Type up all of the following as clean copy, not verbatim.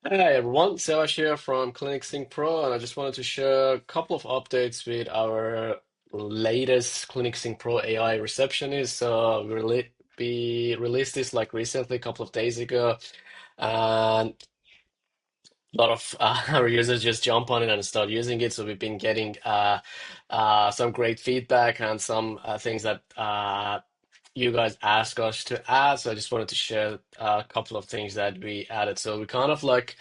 Hey everyone, Sevash here from ClinicSync Pro, and I just wanted to share a couple of updates with our latest ClinicSync Pro AI Receptionist. We released this like recently, a couple of days ago, and a lot of our users just jump on it and start using it. So we've been getting some great feedback and some things that you guys asked us to add. So I just wanted to share a couple of things that we added. So we kind of like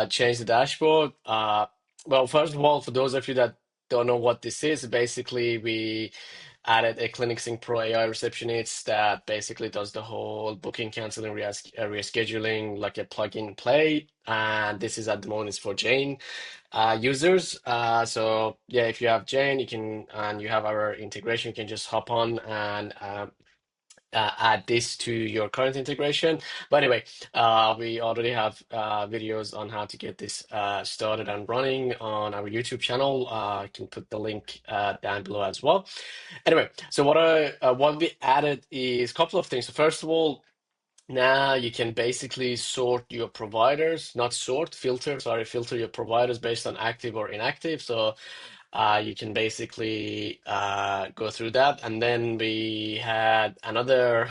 changed the dashboard. Well, first of all, for those of you that don't know what this is, basically we added a ClinicSync Pro AI receptionist that basically does the whole booking, canceling, rescheduling like a plug and play. And this is at the moment is for Jane users. So yeah, if you have Jane, you can and you have our integration, you can just hop on and add this to your current integration. But anyway, we already have videos on how to get this started and running on our YouTube channel. I can put the link down below as well. Anyway, so what we added is a couple of things. So first of all, now you can basically sort your providers, not sort, filter, sorry, filter your providers based on active or inactive. So you can basically go through that. And then we had another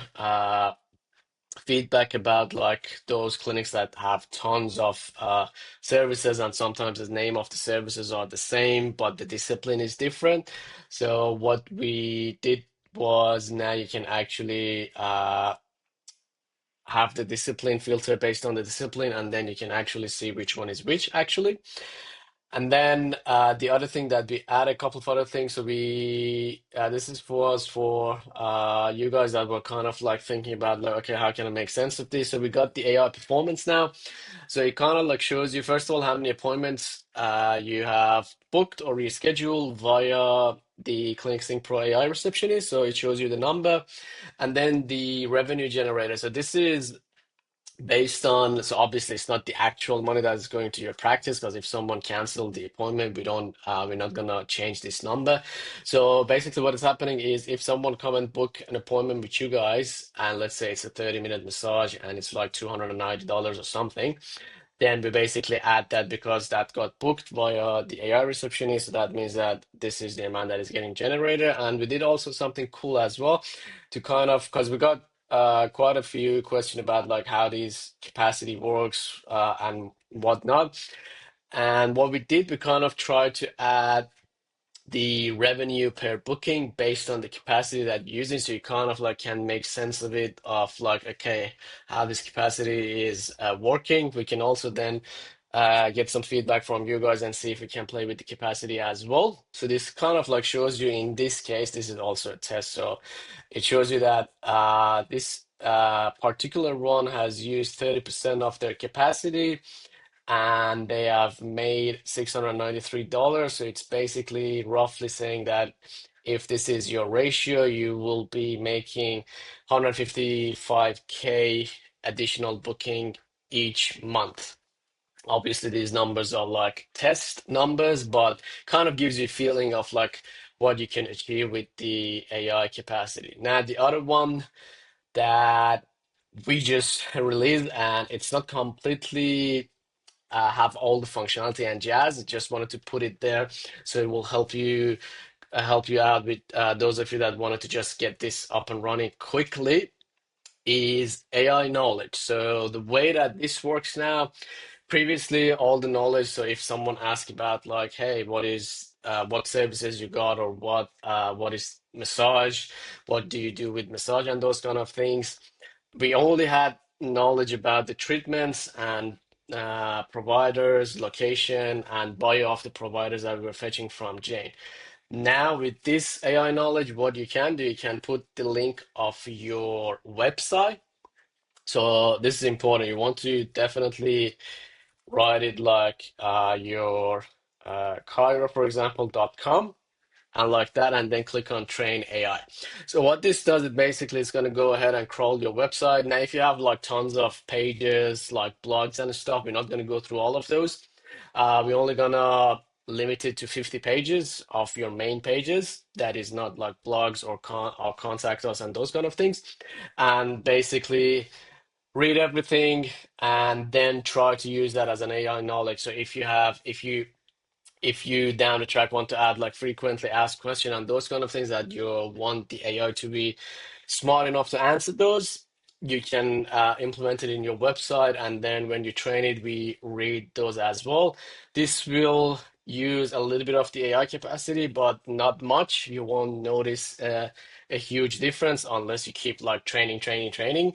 feedback about like those clinics that have tons of services, and sometimes the name of the services are the same, but the discipline is different. So what we did was now you can actually have the discipline filter based on the discipline, and then you can actually see which one is which actually. And then the other thing that we add a couple of other things. So we this is was for you guys that were kind of like thinking about like, okay, how can I make sense of this? So we got the AI performance now. So it kind of like shows you first of all how many appointments you have booked or rescheduled via the ClinicSync Pro AI receptionist. So it shows you the number, and then the revenue generator. So this is based on, so obviously it's not the actual money that is going to your practice, because if someone canceled the appointment, we're not gonna change this number. So basically what is happening is if someone come and book an appointment with you guys, and let's say it's a 30-minute massage and it's like $290 or something, then we basically add that because that got booked via the AI receptionist. So that means that this is the amount that is getting generated. And we did also something cool as well to kind of, because we got quite a few questions about like how these capacity works and whatnot. And what we did, we kind of tried to add the revenue per booking based on the capacity that you're using, so you kind of like can make sense of it, of like, okay, how this capacity is working. We can also then get some feedback from you guys and see if we can play with the capacity as well. So this kind of like shows you, in this case, this is also a test, so it shows you that this particular one has used 30% of their capacity, and they have made $693. So it's basically roughly saying that if this is your ratio, you will be making 155K additional booking each month. Obviously, these numbers are like test numbers, but kind of gives you a feeling of like what you can achieve with the AI capacity. Now, the other one that we just released, and it's not completely have all the functionality and jazz. I just wanted to put it there so it will help you out with those of you that wanted to just get this up and running quickly. Is AI knowledge. So the way that this works now, previously all the knowledge. So if someone asks about like, hey, what services you got, or what is massage, what do you do with massage, and those kind of things, we only had knowledge about the treatments and providers, location, and bio of the providers that we were fetching from Jane. Now, with this AI knowledge, what you can do, you can put the link of your website. So this is important. You want to definitely write it like your Cairo, for example, .com, and like that, and then click on train AI. So what this does, it basically is going to go ahead and crawl your website. Now, if you have like tons of pages, like blogs and stuff, we're not going to go through all of those. We're only gonna limit it to 50 pages of your main pages. That is not like blogs or contact us and those kind of things. And basically, read everything, and then try to use that as an AI knowledge. So if you down the track want to add like frequently asked question and those kind of things that you want the AI to be smart enough to answer those, you can implement it in your website, and then when you train it, we read those as well. This will use a little bit of the AI capacity, but not much. You won't notice a huge difference unless you keep like training, training, training.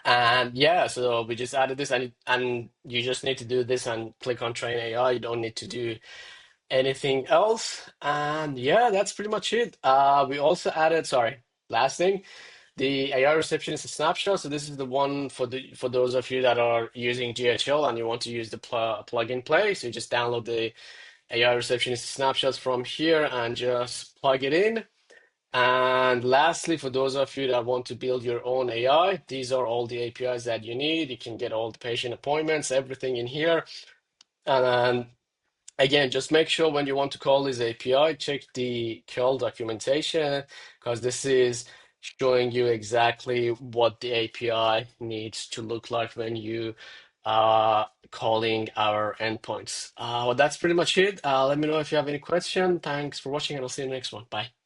And yeah, so we just added this, and you just need to do this and click on train AI. You don't need to do anything else. And yeah, that's pretty much it. We also added, sorry, last thing, the AI receptionist snapshot. So this is the one for those of you that are using GHL and you want to use the plug and play. So you just download the AI receptionist snapshots from here and just plug it in. And lastly, for those of you that want to build your own AI, these are all the APIs that you need. You can get all the patient appointments, everything in here. And again, just make sure when you want to call this API, check the call documentation, because this is showing you exactly what the API needs to look like when you are calling our endpoints. Well, that's pretty much it. Let me know if you have any question. Thanks for watching, and I'll see you in the next one. Bye.